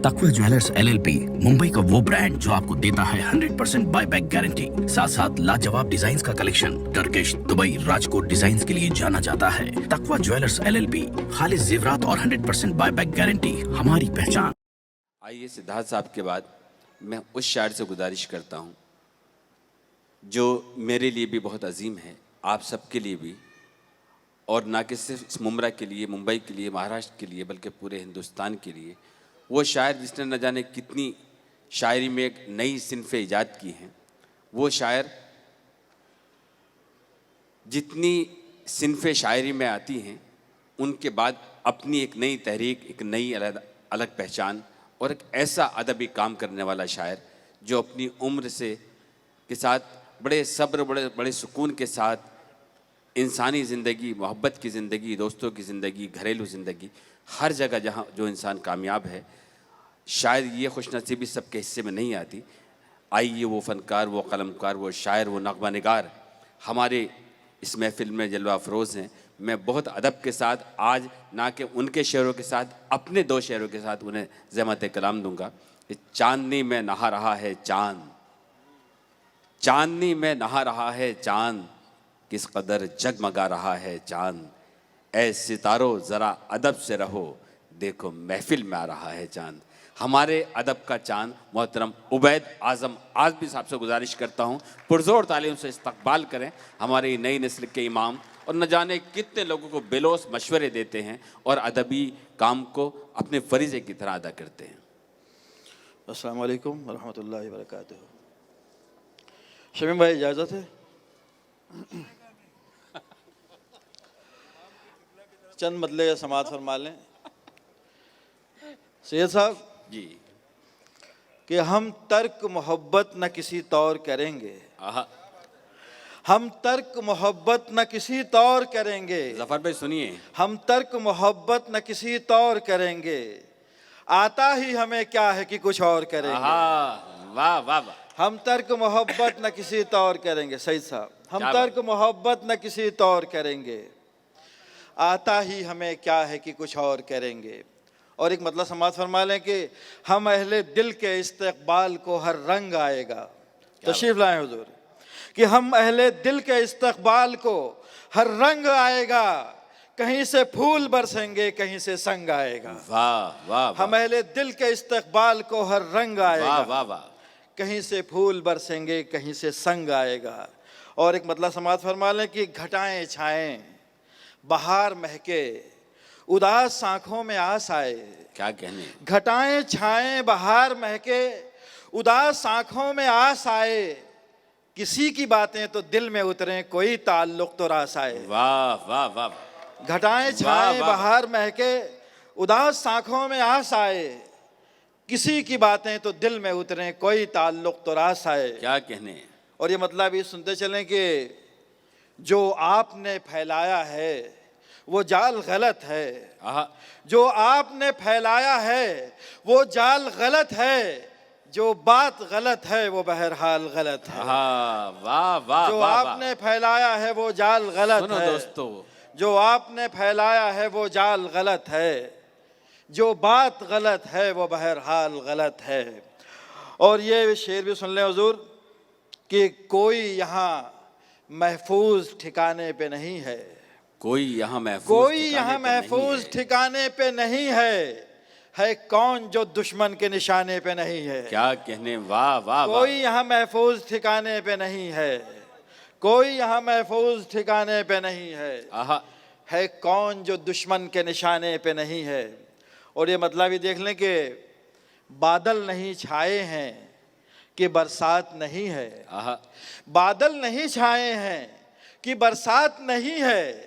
तकवा jewellers LLP Mumbai का वो ब्रांड जो आपको देता है 100% बायबैक गारंटी, साथ साथ लाजवाब डिजाइन का collection. Turkish, Dubai, Rajkot design के लिए जाना जाता है। तकवा ज्वेलर्स एलएलपी, खालिस जेवरात और 100% बायबैक गारंटी हमारी पहचान। आइए सिद्धार्थ साहब के बाद मैं उस शायर से गुजारिश करता हूँ जो मेरे लिए भी बहुत अजीम है, आप सबके लिए भी, और ना कि सिर्फ मुमरा के लिए, मुंबई के लिए, महाराष्ट्र के लिए, बल्कि पूरे हिंदुस्तान के लिए। वो शायर जिसने न जाने कितनी शायरी में एक नई सिन्फ़ें ईजाद की हैं। वो शायर जितनी सिन्फ़ें शायरी में आती हैं, उनके बाद अपनी एक नई तहरीक, एक नई अलग पहचान और एक ऐसा अदबी काम करने वाला शायर जो अपनी उम्र से के साथ बड़े सब्र, बड़े सुकून के साथ इंसानी ज़िंदगी, मोहब्बत की ज़िंदगी, दोस्तों की ज़िंदगी, घरेलू ज़िंदगी, हर जगह जहाँ जो इंसान कामयाब है, शायद ये खुशनसीबी सबके हिस्से में नहीं आती। आइए वो फ़नकार, वो कलमकार, वो शायर, वो नग़मा निगार हमारे इस महफ़िल में जलवा अफरोज़ हैं। मैं बहुत अदब के साथ आज ना कि उनके शेरों के साथ, अपने दो शेरों के साथ उन्हें ज़हमत कलाम दूँगा। चांदनी में नहा रहा है चाँद, चांदनी में नहा रहा है चाँद, किस कदर जगमगा रहा है चाँद। ऐ सितारों ज़रा अदब से रहो, देखो महफिल में आ रहा है चाँद। हमारे अदब का चाँद मोहतरम उबैद आज़म आज़मी साहब से गुजारिश करता हूँ पुरज़ोर तालीम से इस्तकबाल करें। हमारी नई नस्ल के इमाम और न जाने कितने लोगों को बेलोस मशवरे देते हैं और अदबी काम को अपने फ़रीज़े की तरह अदा करते हैं। अस्सलामु अलैकुम वरहमतुल्लाहि वबरकातुहू। शमीम भाई इजाज़त है? चंद मतले का समात फरमा लें सैयद साहब जी। कि हम तर्क मोहब्बत न किसी तौर करेंगे, आहा, हम तर्क मोहब्बत न किसी तौर करेंगे। ज़फ़र भाई सुनिए, हम तर्क मोहब्बत न किसी तौर करेंगे, आता ही हमें क्या है कि कुछ और करेंगे। आहा, वाह वाह वाह। हम तर्क मोहब्बत न किसी तौर करेंगे। सैयद साहब, हम क्या तर्क मोहब्बत न किसी तौर करेंगे, आता ही हमें क्या है कि कुछ और करेंगे। और एक मतलब समाज फरमा लें कि हम अहले दिल के इस्तकबाल को हर रंग आएगा। तशरीफ लाएं हुजूर। कि हम अहले दिल के इस्तकबाल को हर रंग आएगा, कहीं से फूल बरसेंगे, कहीं से संग आएगा। वाह वाह। हम अहले दिल के इस्तकबाल को हर रंग आएगा, वाह वाह वाह। कहीं से फूल बरसेंगे, कहीं से संग आएगा। और एक मतलब समाज फरमा लें कि घटाएं छाएं, बहार महके, उदास आंखों में आस आए। क्या कहने। घटाएं छाएं, बहार महके, उदास आंखों में आस आए, किसी की बातें तो दिल में उतरे, कोई ताल्लुक तो रास आए। वाह वाह वाह। घटाएं छाएं, वाह। बहार महके, उदास आंखों में आस आए, किसी की बातें तो दिल में उतरे, कोई ताल्लुक तो रास आए। क्या कहने। और ये मतलब ये सुनते चलें कि जो आपने फैलाया है वो जाल गलत है। आहा, जो आपने फैलाया है वो जाल गलत है, जो बात गलत है वो बहरहाल गलत है। आहा, वाह वाह। जो वाह, आपने फैलाया है वो जाल गलत सुनो है दोस्तों, जो आपने फैलाया है वो जाल गलत है, जो बात गलत है वो बहरहाल गलत है। और ये शेर भी सुन लें हुजूर कि कोई यहाँ महफूज ठिकाने पे नहीं है, कोई यहाँ महफूज कोई ठिकाने यहाँ पे नहीं महफूज है। ठिकाने पे नहीं है कौन जो दुश्मन के निशाने पे नहीं है। क्या कहने। वाह वाह वाह। कोई यहाँ महफूज ठिकाने पे नहीं है, कोई यहाँ महफूज ठिकाने पे नहीं आहा, है कौन जो दुश्मन के निशाने पे नहीं है। और ये मतलब भी देख लें कि बादल नहीं छाए हैं कि बरसात नहीं है, आहा, बादल नहीं छाए हैं कि बरसात नहीं है,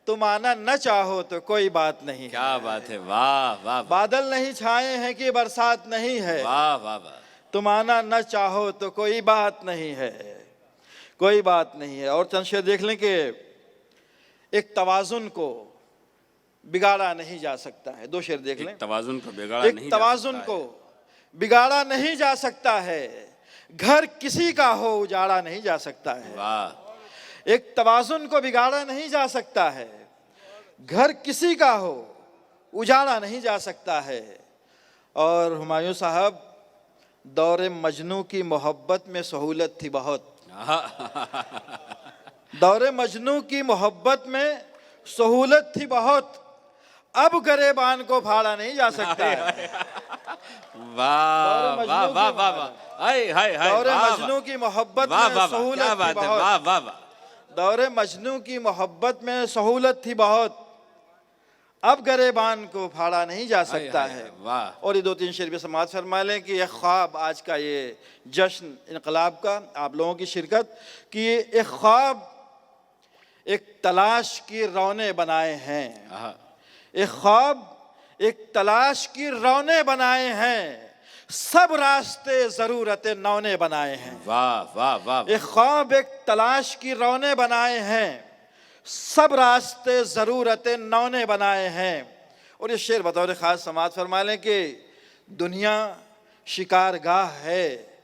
तुम आना न चाहो तो कोई बात नहीं। क्या बात है। वाह वाह वाह। बादल नहीं छाए हैं कि बरसात नहीं है, वाह वाह वाह। तुम आना न चाहो तो कोई बात नहीं है, कोई बात नहीं है। और चंद शेर देख लें कि एक तवाजुन को बिगाड़ा नहीं जा सकता है। दो शेर देख लें। तवाजुन को बिगाड़ा एक नहीं तवाजुन जा सकता को बिगाड़ा नहीं जा सकता है, घर किसी का हो उजाड़ा नहीं जा सकता है। वाह। एक तवाजुन को बिगाड़ा नहीं जा सकता है, घर किसी का हो उजाड़ा नहीं जा सकता है। और हुमायूं साहब, दौरे मजनू की मोहब्बत में सहूलत थी बहुत। दौरे मजनू की मोहब्बत में सहूलत थी बहुत, अब गरेबान को फाड़ा नहीं जा सकता है। वाह वाह वाह वाह वाह, हाय हाय हाय, दौरे वाह, मजनू की मोहब्बत वाह में वाह वाह, सहूलत क्या थी बात है, बहुत। वाह वाह वाह, दौरे मजनू की मोहब्बत में सहूलत थी बहुत, अब गरेबान को फाड़ा नहीं जा सकता हाय, है। हाय, वाह। और ये दो तीन शेर भी समाज फरमा लें कि यह ख्वाब, आज का ये जश्न इनकलाब का, आप लोगों की शिरकत, कि ये एक ख्वाब एक तलाश की रौने बनाए हैं। आहा, एक ख्वाब एक तलाश की रौने बनाए हैं, सब रास्ते जरूरत नौने बनाए हैं। वाह वाह वाह, एक ख्वाब एक तलाश की रौने बनाए हैं, सब रास्ते जरूरत नौने बनाए हैं। और ये शेर बतौर खास समाज फरमा लें कि दुनिया शिकारगाह है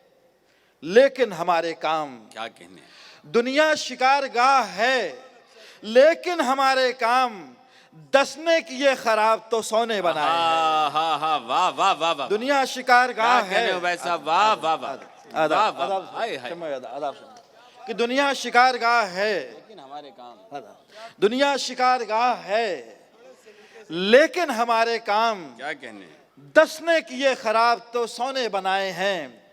लेकिन हमारे काम, क्या कहने, दुनिया शिकारगाह है लेकिन हमारे काम, दसने की ये खराब तो सोने बनाए हैं। हाँ हाँ, वाह वाह वाह वाह, दुनिया शिकारगाह क्या कहने है। हो भाई साहब, वाह वाह वाह, वाह वाह, हाय हाय, आदाब कि दुनिया शिकारगाह है लेकिन हमारे काम, दुनिया शिकारगाह है लेकिन हमारे काम, क्या कहने, दसने की ये खराब तो सोने बनाए हैं।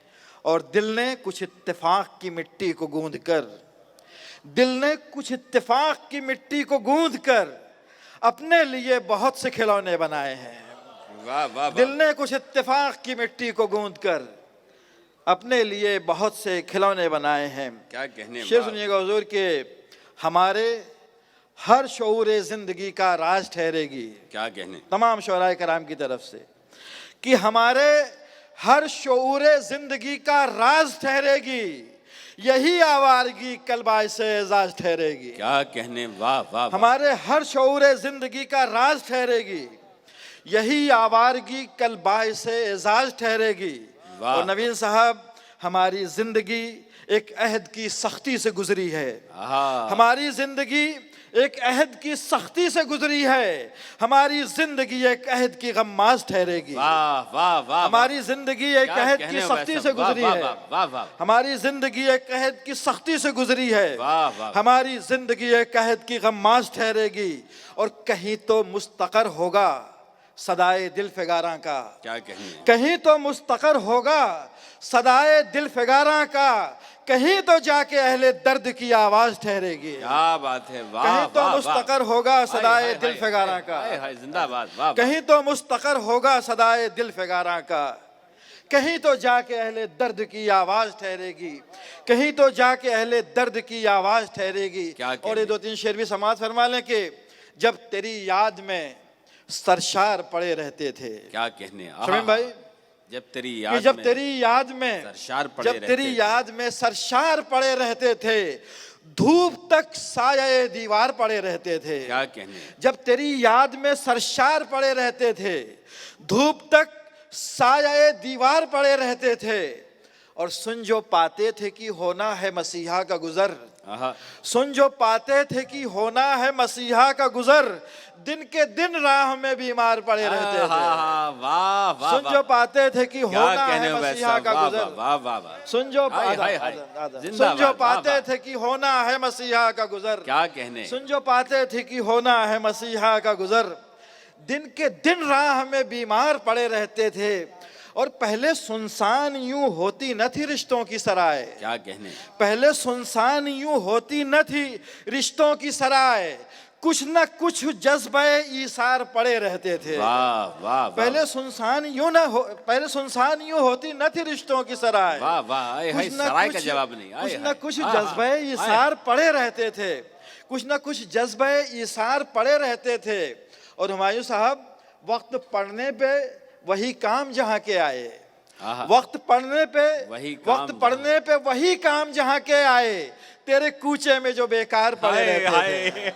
और दिल ने कुछ इत्तेफाक की मिट्टी को गूंद कर, दिल ने कुछ इत्तेफाक की मिट्टी को गूंद कर अपने लिए बहुत से खिलौने बनाए हैं। वाह वाह वाह, दिल ने कुछ इत्तेफाक की मिट्टी को गूंद कर अपने लिए बहुत से खिलौने बनाए हैं। क्या कहने, शेर वाह, सुनिएगा हुजूर के हमारे हर शऊर जिंदगी का राज ठहरेगी, क्या कहने, तमाम शोराए कराम की तरफ से, कि हमारे हर शऊर जिंदगी का राज ठहरेगी, यही आवारगी कल बाइसे एजाज ठहरेगी। क्या कहने, वाह वाह वाह, हमारे हर शऊर जिंदगी का राज ठहरेगी, यही आवारगी कल बाइसे एजाज ठहरेगी। वाह। और नवीन साहब, हमारी जिंदगी एक अहद की सख्ती से गुजरी है। आहा, हमारी जिंदगी एक अहद की सख्ती से गुजरी है, हमारी जिंदगी एक अहद की गम्माज ठहरेगी। वाह वाह वाह, हमारी जिंदगी एक क्या अहद कहने की हो भाई सख्ती साहब, से वाह, गुजरी वाह, है। वाह वाह वाह, हमारी जिंदगी एक अहद की सख्ती से गुजरी है, वाह वाह, हमारी जिंदगी एक अहद की गम्माज ठहरेगी। और कहीं तो मुस्तकर होगा सदाए दिल फिगारा का, क्या कहने, कहीं तो मुस्तकर होगा सदाए दिल फिगारा का, कहीं तो जाके अहले दर्द की आवाज ठहरेगी। क्या बात है, वाह कहीं तो वाह, मुस्तकर होगा हाय, सदाए हाय, दिल हाय, फिगारा का, हाय हाय, जिंदाबाद, वाह वाह, कहीं तो मुस्तकर होगा सदाए दिल फिगारा का, कहीं तो जाके अहले दर्द की आवाज ठहरेगी, कहीं तो जाके अहले दर्द की आवाज ठहरेगी। क्या कहने? और ये दो तीन शेर भी समाज फरमा लें कि जब तेरी याद में सरशार पड़े रहते थे। क्या कहने, आहा, शमीम भाई, जब तेरी कि याद जब में तेरी याद में सरशार पड़े जब तेरी रहते थे। याद में सरशार पड़े रहते थे, धूप तक साये दीवार पड़े रहते थे। क्या कहने, जब तेरी याद में सरशार पड़े रहते थे, धूप तक साये दीवार पड़े रहते थे। और सुन जो पाते थे कि होना है मसीहा का गुजर, आहा, सुन जो पाते थे कि होना है मसीहा का गुजर, दिन के दिन राह में बीमार पड़े रहते थे। आहा, वाह वाह, सुन जो पाते थे कि क्या होना कहने है हो भाई मसीहा साहब, का वाह गुजर, वाह वाह वाह, सुन जो हाय, हाय, हाय, सुन जिंदाबाद, जो वाह, पाते वाह। थे कि होना है मसीहा का गुजर, क्या कहने, सुन जो पाते थे कि होना है मसीहा का गुजर, दिन के दिन राह में बीमार पड़े रहते थे। और पहले सुनसान यूं होती न थी रिश्तों की सराय, क्या कहने, पहले सुनसान यूं होती न थी रिश्तों की सराय, कुछ न कुछ जज्बे ईसार पड़े रहते थे। वाह वाह, पहले सुनसान यूं होती न थी रिश्तों की सराय, वाह वाह, हाय हाय, कुछ न सराय का कुछ- जवाब नहीं, हाय, कुछ न हाय, कुछ आहा, जज्बे हाय, ईसार पड़े रहते थे, कुछ न कुछ जज्बे ईसार पड़े रहते थे। और हुमायूं साहब, वक्त पड़ने पे वही काम जहाँ के आए, आहा, वक्त पड़ने पे वही काम वक्त पड़ने पे वही काम जहाँ के आए, तेरे कूचे में जो बेकार पड़े हाय, रहते थे। हाय,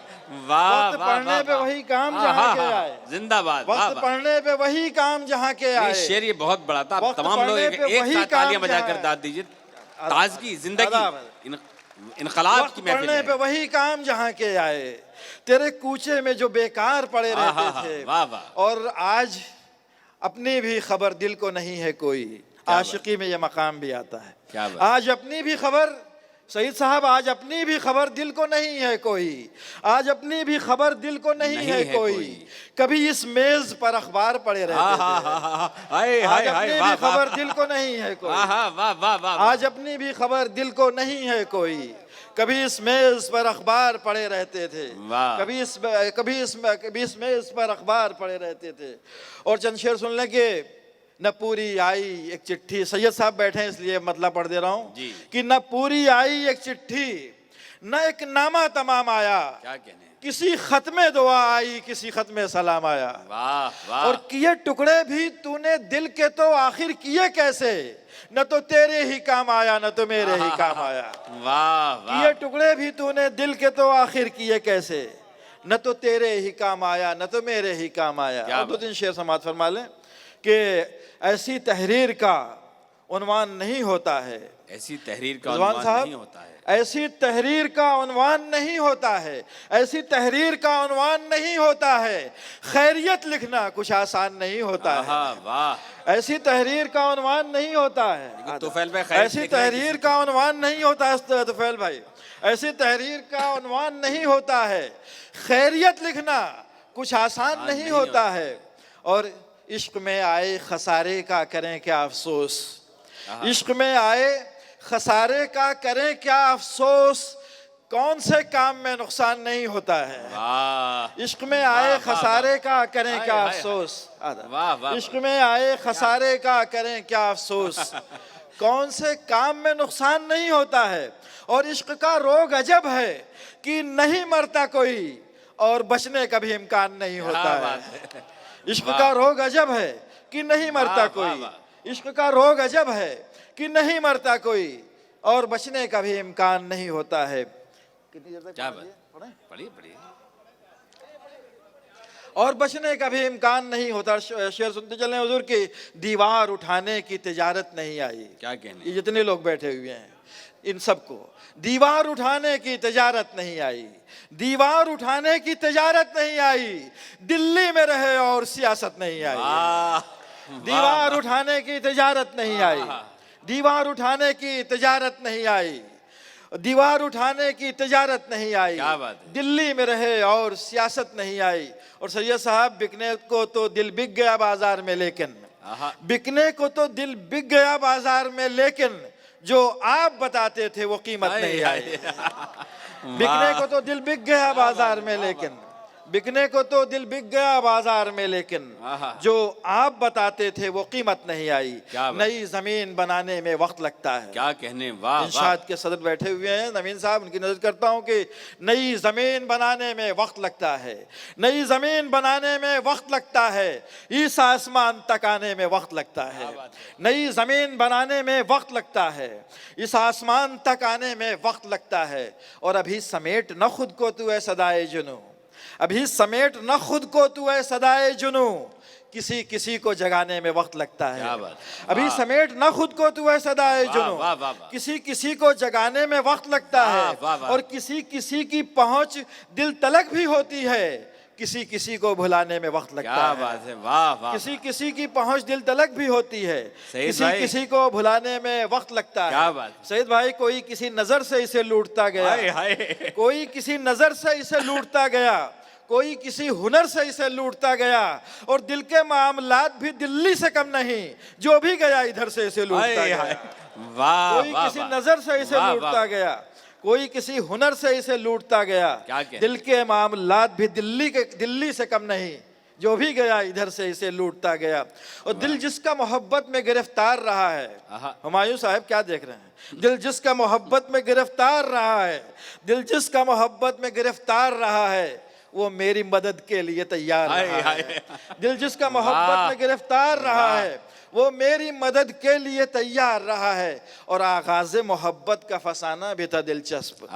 वाह वक्त वाह, पड़ने वाह, पे वाह। वही काम आहा, जहाँ के हा, आए, जिंदाबाद, वाह वक्त वाह। पड़ने पे वही काम जहाँ के ये आए। शेर ये बहुत बड़ा था, वक्त तमाम लोग पड़ने एक पे वही साथ तालियां काम बजाकर जहाँ- दाद दीजिए। ताजगी, जिंदगी, आदाब। इनकलाब वक्त की महफिल पड़ने पे है। वही काम जहाँ के आए, तेरे कूचे में जो बेकार पड़े आहा, रहते हा, थे। वाह वाह, और अपनी भी खबर दिल को नहीं है कोई। आशिकी में ये मकाम भी आता है। क्या बात। आज अपनी भी खबर, सईद साहब, आज अपनी भी खबर दिल को नहीं है कोई, आज अपनी भी खबर दिल को नहीं है कोई। कभी इस मेज पर अखबार पड़े रहते थे, आज अपनी भी खबर दिल को नहीं है कोई। आज अपनी भी खबर दिल को नहीं है कोई, कभी इस मेज पर अखबार पड़े रहते थे, कभी इस मेज पर अखबार पड़े रहते थे। और चंद शेर सुन लें कि न पूरी आई एक चिट्ठी, सैयद साहब बैठे हैं इसलिए मतलब पढ़ दे रहा हूँ कि न पूरी आई एक चिट्ठी, न एक नामा तमाम आया, क्या कहने, किसी खत में दुआ आई, किसी खत में सलाम आया। वाह वाह। और किए टुकड़े भी तूने दिल के तो आखिर किए कैसे, न तो तेरे ही काम आया न तो मेरे ही काम आया। वाह वाह। किए टुकड़े भी तूने दिल के तो आखिर किए कैसे, न तो तेरे ही काम आया न तो मेरे ही काम आया। और दो तीन शेर समाप्त फरमा लें कि ऐसी तहरीर का उन्वान नहीं होता है, ऐसी तहरीर का उन्वान नहीं होता है, ऐसी तहरीर का उन्वान नहीं होता है, ऐसी तहरीर का उन्वान नहीं होता है, खैरियत लिखना कुछ आसान नहीं होता है। वाह। ऐसी तहरीर का उन्वान नहीं होता है, तुफैल भाई, ऐसी तहरीर का उन्वान नहीं होता है, तुफैल भाई, ऐसी तहरीर का उन्वान नहीं होता है, खैरियत लिखना कुछ आसान नहीं होता है। और इश्क में आए खसारे का करें क्या अफसोस, इश्क में आए खसारे का करें क्या अफसोस, कौन से काम में नुकसान नहीं होता है। इश्क में आए खसारे का करें क्या अफसोस, इश्क में आए खसारे का करें क्या अफसोस, कौन से काम में नुकसान नहीं होता है। और इश्क का रोग अजब है कि नहीं मरता कोई और बचने का भी इम्कान नहीं होता है। इश्क का रोग अजब है कि नहीं मरता कोई, इश्क का रोग अजब है कि नहीं मरता कोई और बचने का भी इम्कान नहीं होता है। कितनी देर तक पढ़िए? और बचने का भी इम्कान नहीं होता। शेर सुनते चलें हुजूर की, दीवार उठाने की तिजारत नहीं आई। क्या कहने, ये जितने लोग बैठे हुए हैं इन सबको दीवार उठाने की तिजारत नहीं आई, दीवार उठाने की तिजारत नहीं आई, दिल्ली में रहे और सियासत नहीं आई। दीवार उठाने की तिजारत नहीं आई, दीवार उठाने की तिजारत नहीं आई, दीवार उठाने की तिजारत नहीं आई, दिल्ली में रहे और सियासत नहीं आई। और सैयद साहब, बिकने को तो दिल बिक गया बाजार में, लेकिन बिकने को तो दिल बिक गया बाजार में, लेकिन जो आप बताते थे वो कीमत नहीं आई। बिकने को तो दिल बिक गया बाजार में, लेकिन बिकने को तो दिल बिक गया बाजार में, लेकिन जो आप बताते थे वो कीमत नहीं आई। नई जमीन बनाने में वक्त लगता है। क्या कहने, वाह। इंशाद के सदर बैठे हुए हैं नवीन साहब, उनकी नजर करता हूं कि नई जमीन बनाने में वक्त लगता है, नई जमीन बनाने में वक्त लगता है, इस आसमान तक आने में वक्त लगता है। नई जमीन बनाने में वक्त लगता है, इस आसमान तक आने में वक्त लगता है। और अभी समेट न खुद को तू है सदाए जुनू, अभी समेट न खुद को तू है सदाए जुनू, किसी किसी को जगाने में वक्त लगता है। अभी समेट न खुद को तू है सदाए जुनू, किसी किसी को जगाने में वक्त लगता है। और किसी किसी की पहुंच दिल तलक भी होती है, किसी किसी को भुलाने में वक्त लगता है। बात है, वाह वाह। किसी किसी की पहुंच दिल तलक भी होती है, किसी किसी को भुलाने में वक्त लगता है। सईद भाई, कोई किसी नजर से इसे लूटता गया, कोई किसी नजर से इसे लूटता गया, कोई किसी हुनर से इसे लूटता गया, और दिल के मामलात भी दिल्ली से कम नहीं, जो भी गया इधर से इसे लूटता गया। कोई किसी नजर से इसे लूटता गया, कोई किसी हुनर से इसे लूटता गया, दिल के मामलात भी दिल्ली से कम नहीं, जो भी गया इधर से इसे लूटता गया। और दिल जिसका मोहब्बत में गिरफ्तार रहा है, हुमायूं साहब क्या देख रहे हैं, दिल जिसका मोहब्बत में गिरफ्तार रहा है, दिल जिसका मोहब्बत में गिरफ्तार रहा है, वो मेरी मदद के लिए तैयार रहा है। दिल जिसका मोहब्बत में गिरफ्तार रहा है, वो मेरी मदद के लिए तैयार रहा है। और आगाज़ मोहब्बत का फसाना भी था दिलचस्प,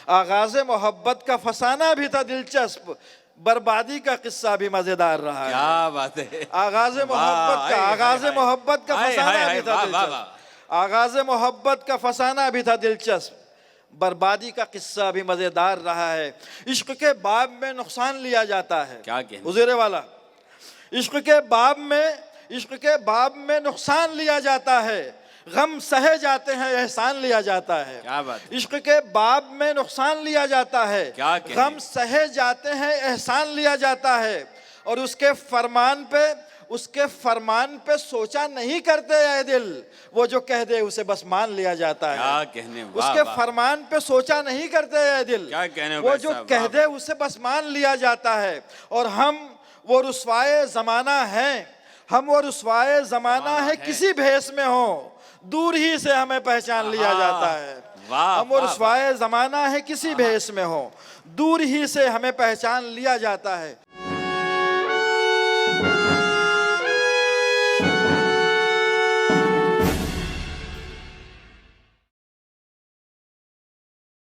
आगाज़ मोहब्बत का फसाना भी था दिलचस्प, बर्बादी का किस्सा भी मजेदार रहा है। क्या बात है। आगाज़ मोहब्बत का फसाना भी था दिलचस्प, आगाज़ मोहब्बत का फसाना भी था दिलचस्प, बर्बादी का किस्सा भी मजेदार रहा है। इश्क के बाब में नुकसान लिया जाता है, क्या कहना हुजूरे वाला, इश्क के बाब में इश्क के बाब में नुकसान लिया जाता है, गम सहे जाते हैं, एहसान लिया जाता है। क्या बात है। इश्क के बाब में नुकसान लिया जाता है, क्या कहने। गम सहे जाते हैं, एहसान लिया जाता है। और उसके फरमान पे सोचा नहीं करते ऐ दिल, वो जो कह दे उसे बस मान लिया जाता है। क्या कहने, वाह, उसके वाह। फरमान पे सोचा नहीं करते ऐ दिल, क्या कहने वो भाई जो साहब, कह वाह, दे उसे बस मान लिया जाता है। और हम वो रुसवाए जमाना हैं, हम वो रुसवाए जमाना है, किसी भेष में हो दूर ही से हमें पहचान लिया जाता है। वाह, हम वो वाह, रुसवाए जमाना है, किसी भेष में हो दूर ही से हमें पहचान लिया जाता है।